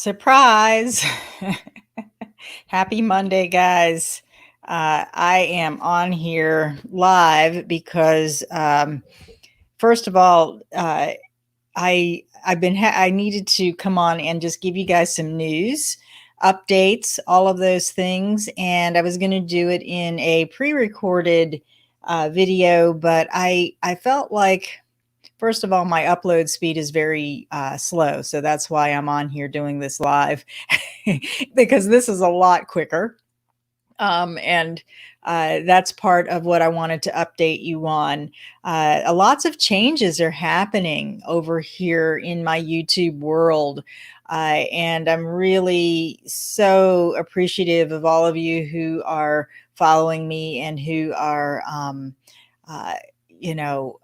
Surprise! Happy Monday, guys. I am on here live because, first of all, I needed to come on and just give you guys some news, updates, all of those things, and I was going to do it in a pre-recorded video, but I felt like first of all, my upload speed is very slow. So that's why I'm on here doing this live because this is a lot quicker. And that's part of what I wanted to update you on. Lots of changes are happening over here in my YouTube world. And I'm really so appreciative of all of you who are following me and who are, uh, you know,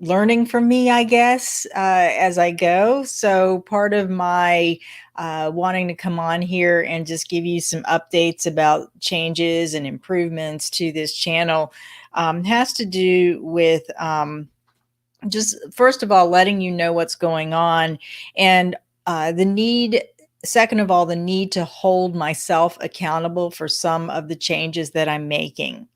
learning from me, I guess, as I go. So part of my wanting to come on here and just give you some updates about changes and improvements to this channel has to do with just, first of all, letting you know what's going on and the need. Second of all, the need to hold myself accountable for some of the changes that I'm making.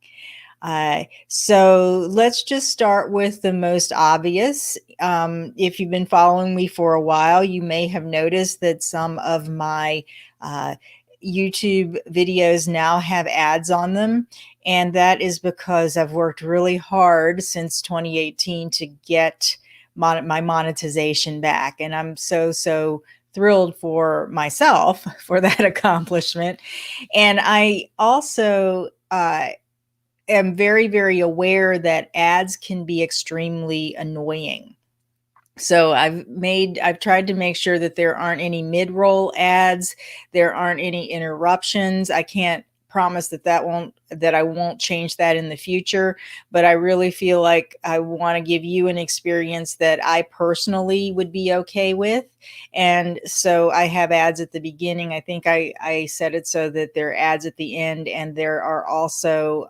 So let's just start with the most obvious. If you've been following me for a while, you may have noticed that some of my uh, YouTube videos now have ads on them. And that is because I've worked really hard since 2018 to get my monetization back. And I'm so thrilled for myself for that accomplishment. And I also, am very aware that ads can be extremely annoying. So I've tried to make sure that there aren't any mid-roll ads, there aren't any interruptions. I can't promise that I won't change that in the future, but I really feel like I want to give you an experience that I personally would be okay with. And so I have ads at the beginning. I think I set it so that there are ads at the end, and there are also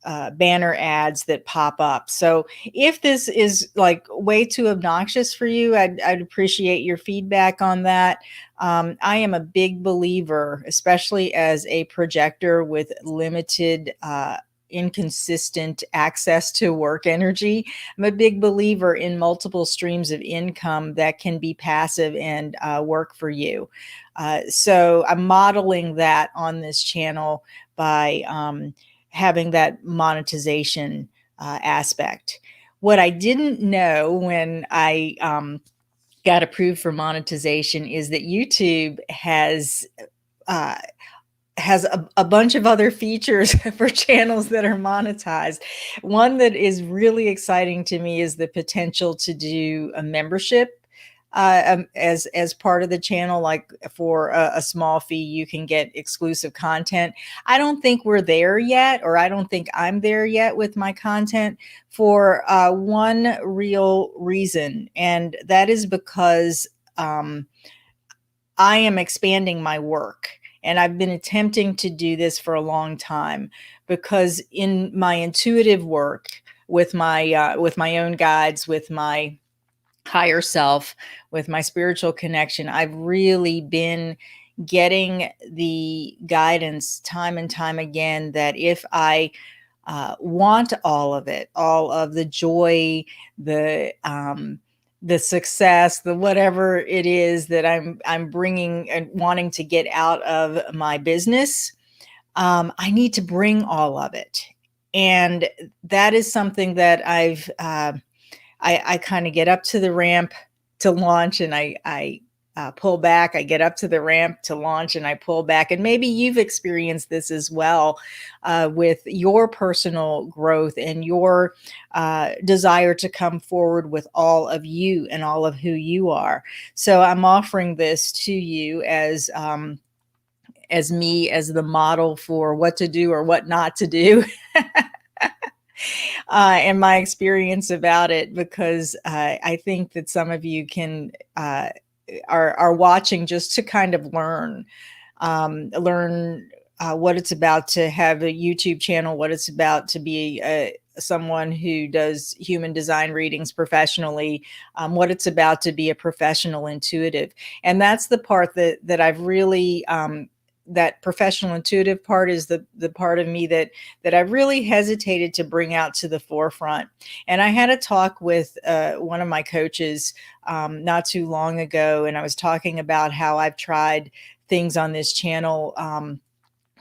uh, banner ads that pop up. So if this is like way too obnoxious for you, I'd appreciate your feedback on that. I am a big believer, especially as a projector with limited inconsistent access to work energy. I'm a big believer in multiple streams of income that can be passive and work for you. So I'm modeling that on this channel by having that monetization aspect. What I didn't know when I got approved for monetization is that YouTube uh, has a bunch of other features for channels that are monetized. One that is really exciting to me is the potential to do a membership as part of the channel. Like for a small fee, you can get exclusive content. I don't think we're there yet, or I don't think I'm there yet with my content for one real reason, and that is because I am expanding my work. And I've been attempting to do this for a long time because in my intuitive work with my own guides, with my higher self, with my spiritual connection, I've really been getting the guidance time and time again that if I want all of it, all of the joy, the success, the whatever it is that I'm bringing and wanting to get out of my business, I need to bring all of it, and that is something that I kind of get up to the ramp to launch, and I pull back. I get up to the ramp to launch, and I pull back. And maybe you've experienced this as well with your personal growth and your desire to come forward with all of you and all of who you are. So I'm offering this to you as me as the model for what to do or what not to do. And my experience about it, because I think that some of you can are watching just to kind of learn what it's about to have a YouTube channel, what it's about to be someone who does human design readings professionally, what it's about to be a professional intuitive. And that's the part that I've really that professional intuitive part is the part of me that I really hesitated to bring out to the forefront. And I had a talk with one of my coaches not too long ago, and I was talking about how I've tried things on this channel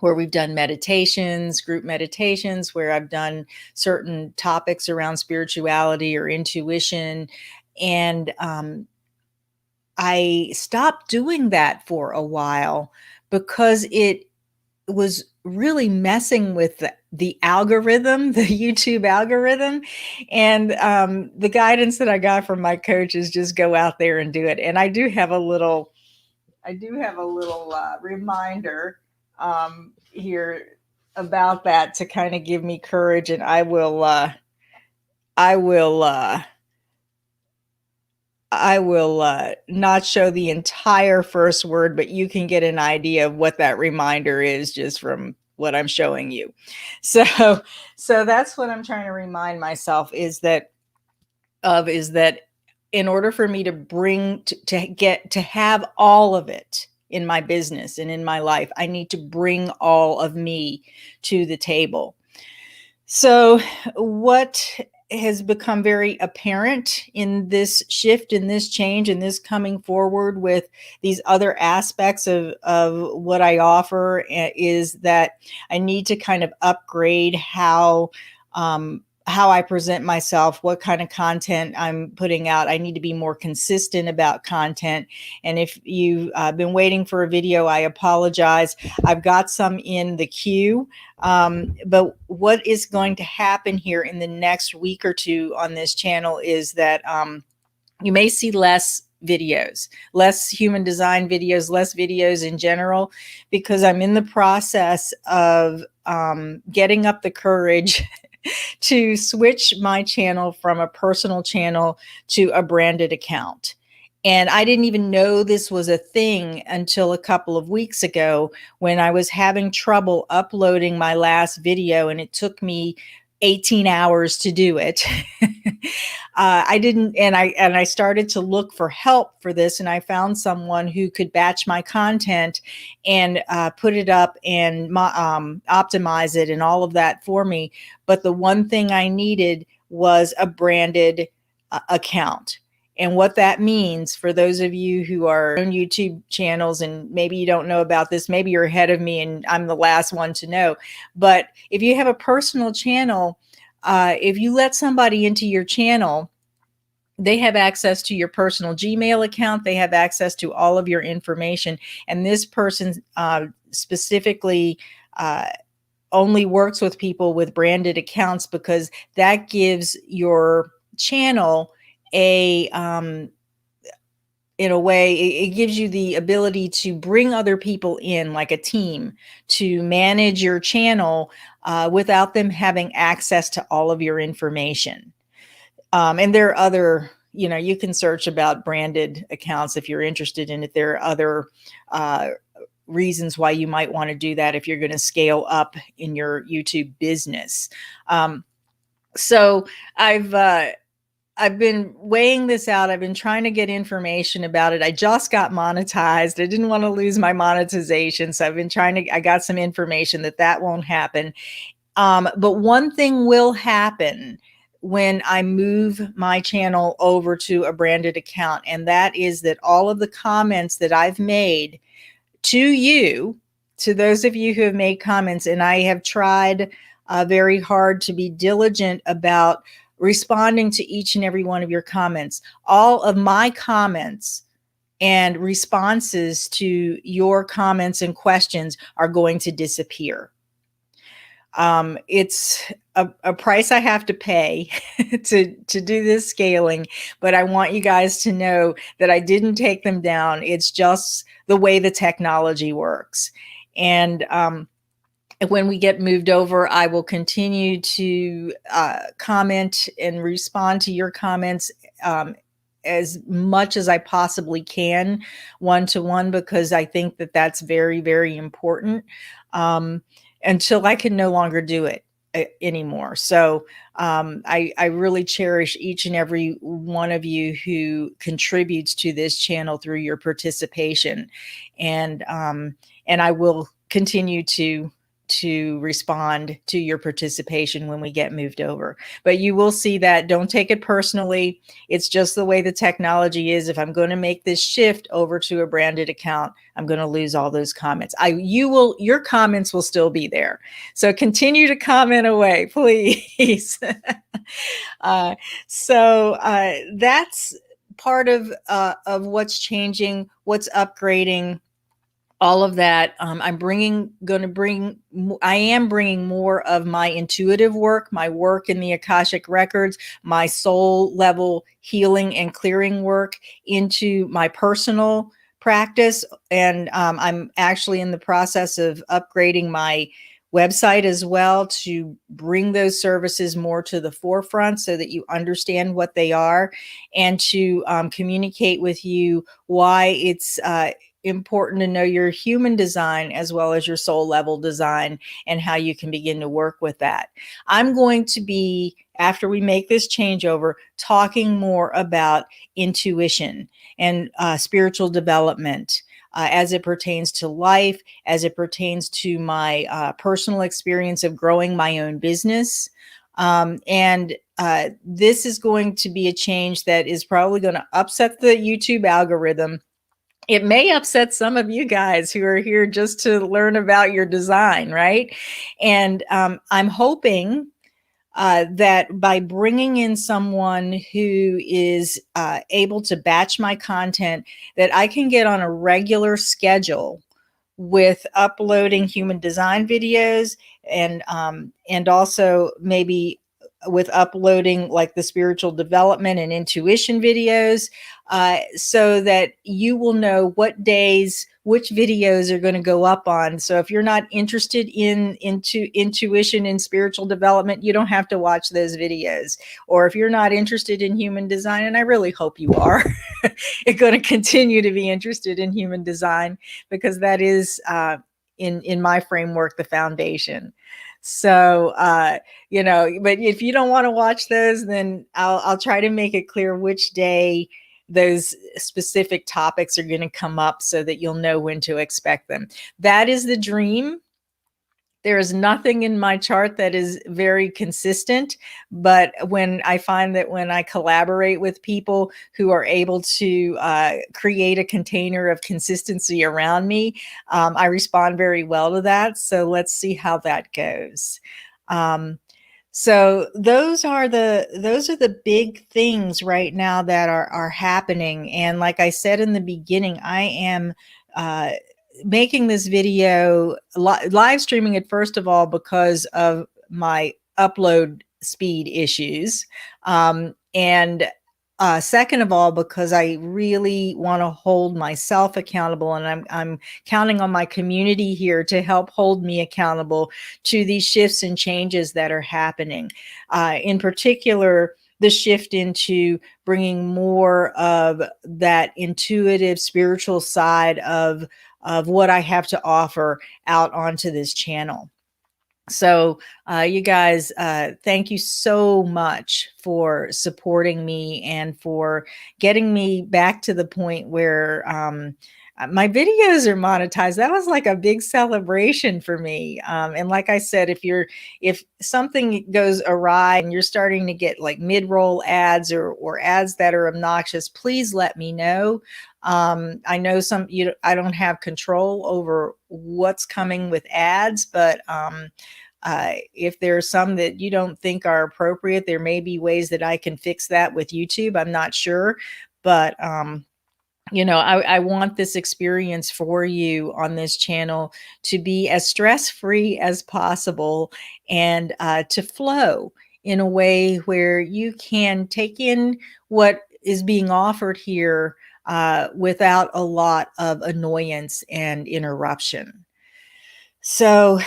where we've done meditations, group meditations, where I've done certain topics around spirituality or intuition. And I stopped doing that for a while because it was really messing with the algorithm, the YouTube algorithm. And the guidance that I got from my coach is just go out there and do it. And I do have a little reminder here about that to kind of give me courage, and I will not show the entire first word, but you can get an idea of what that reminder is just from what I'm showing you. So that's what I'm trying to remind myself is that in order for me to bring to get to have all of it in my business and in my life, I need to bring all of me to the table. So what has become very apparent in this shift, in this change, in this coming forward with these other aspects of what I offer is that I need to kind of upgrade how I present myself, what kind of content I'm putting out. I need to be more consistent about content. And if you've been waiting for a video, I apologize. I've got some in the queue. But what is going to happen here in the next week or two on this channel is that you may see less videos, less human design videos, less videos in general, because I'm in the process of getting up the courage to switch my channel from a personal channel to a branded account. And I didn't even know this was a thing until a couple of weeks ago when I was having trouble uploading my last video, and it took me 18 hours to do it. I started to look for help for this, and I found someone who could batch my content and put it up and optimize it and all of that for me. But the one thing I needed was a branded account. And what that means for those of you who are on YouTube channels, and maybe you don't know about this, maybe you're ahead of me and I'm the last one to know. But if you have a personal channel, if you let somebody into your channel, they have access to your personal Gmail account. They have access to all of your information. And this person specifically only works with people with branded accounts, because that gives your channel in a way, it gives you the ability to bring other people in, like a team, to manage your channel without them having access to all of your information. And there are other, you can search about branded accounts if you're interested in it. There are other reasons why you might want to do that if you're going to scale up in your YouTube business. So I've been weighing this out. I've been trying to get information about it. I just got monetized. I didn't want to lose my monetization. So I've been I got some information that won't happen. But one thing will happen when I move my channel over to a branded account. And that is that all of the comments that I've made to you, to those of you who have made comments, and I have tried very hard to be diligent about responding to each and every one of your comments. All of my comments and responses to your comments and questions are going to disappear. It's a price I have to pay to do this scaling, but I want you guys to know that I didn't take them down. It's just the way the technology works. And when we get moved over, I will continue to comment and respond to your comments as much as I possibly can one-to-one, because I think that that's very, very important, um, until I can no longer do it anymore. So I really cherish each and every one of you who contributes to this channel through your participation, and I will continue to respond to your participation when we get moved over. But you will see that. Don't take it personally. It's just the way the technology is. If I'm going to make this shift over to a branded account, I'm going to lose all those comments. Your comments will still be there. So continue to comment away, please. uh, that's part of what's changing, what's upgrading, all of that. I am bringing more of my intuitive work, my work in the Akashic Records, my soul level healing and clearing work into my personal practice. And I'm actually in the process of upgrading my website as well to bring those services more to the forefront so that you understand what they are, and to communicate with you why it's important to know your human design as well as your soul level design, and how you can begin to work with that. I'm going to be, after we make this changeover, talking more about intuition and spiritual development, as it pertains to life, as it pertains to my personal experience of growing my own business. And this is going to be a change that is probably going to upset the YouTube algorithm. It may upset some of you guys who are here just to learn about your design, right? And I'm hoping that by bringing in someone who is able to batch my content, that I can get on a regular schedule with uploading human design videos, and also maybe with uploading like the spiritual development and intuition videos, so that you will know what days which videos are going to go up on. So if you're not interested into intuition and spiritual development, you don't have to watch those videos. Or if you're not interested in human design, and I really hope you are, you're going to continue to be interested in human design, because that is in my framework the foundation. So but if you don't want to watch those, then I'll try to make it clear which day those specific topics are going to come up so that you'll know when to expect them. That is the dream. There is nothing in my chart that is very consistent, but when I find that when I collaborate with people who are able to create a container of consistency around me, I respond very well to that. So let's see how that goes. So those are the big things right now that are happening. And like I said in the beginning, I am making this video, live streaming it, first of all, because of my upload speed issues. And second of all, because I really want to hold myself accountable, and I'm counting on my community here to help hold me accountable to these shifts and changes that are happening. In particular, the shift into bringing more of that intuitive spiritual side of what I have to offer out onto this channel. So you guys, thank you so much for supporting me and for getting me back to the point where my videos are monetized. That was like a big celebration for me. And like I said, if something goes awry and you're starting to get like mid-roll ads or ads that are obnoxious, please let me know. I know I don't have control over what's coming with ads, but if there's some that you don't think are appropriate, there may be ways that I can fix that with YouTube. I'm not sure, but I want this experience for you on this channel to be as stress-free as possible, and to flow in a way where you can take in what is being offered here without a lot of annoyance and interruption. So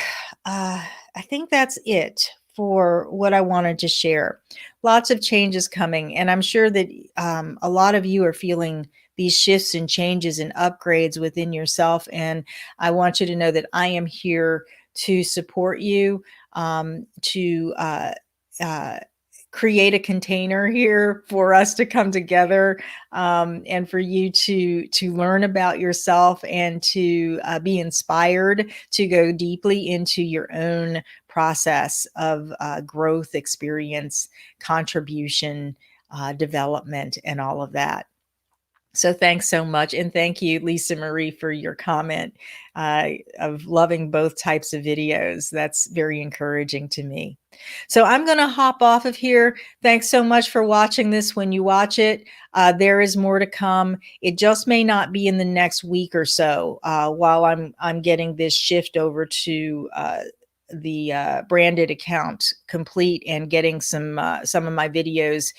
I think that's it for what I wanted to share. Lots of changes coming, and I'm sure that a lot of you are feeling these shifts and changes and upgrades within yourself. And I want you to know that I am here to support you, to uh, create a container here for us to come together, and for you to learn about yourself and to be inspired to go deeply into your own process of growth, experience, contribution, development, and all of that. So thanks so much. And thank you, Lisa Marie, for your comment of loving both types of videos. That's very encouraging to me. So I'm going to hop off of here. Thanks so much for watching this. When you watch it, there is more to come. It just may not be in the next week or so, while I'm getting this shift over to the branded account complete and getting some of my videos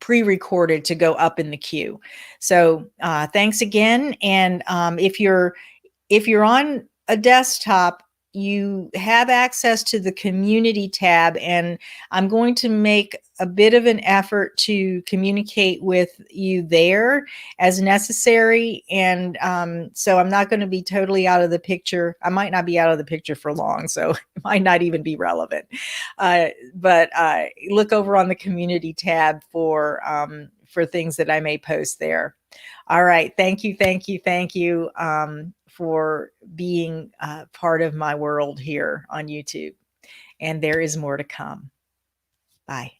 pre-recorded to go up in the queue. So thanks again. And if you're on a desktop, you have access to the community tab, and I'm going to make a bit of an effort to communicate with you there as necessary. And so I'm not going to be totally out of the picture. I might not be out of the picture for long, so it might not even be relevant. But look over on the community tab for things that I may post there. All right. Thank you. Thank you. Thank you for being part of my world here on YouTube. And there is more to come. Bye.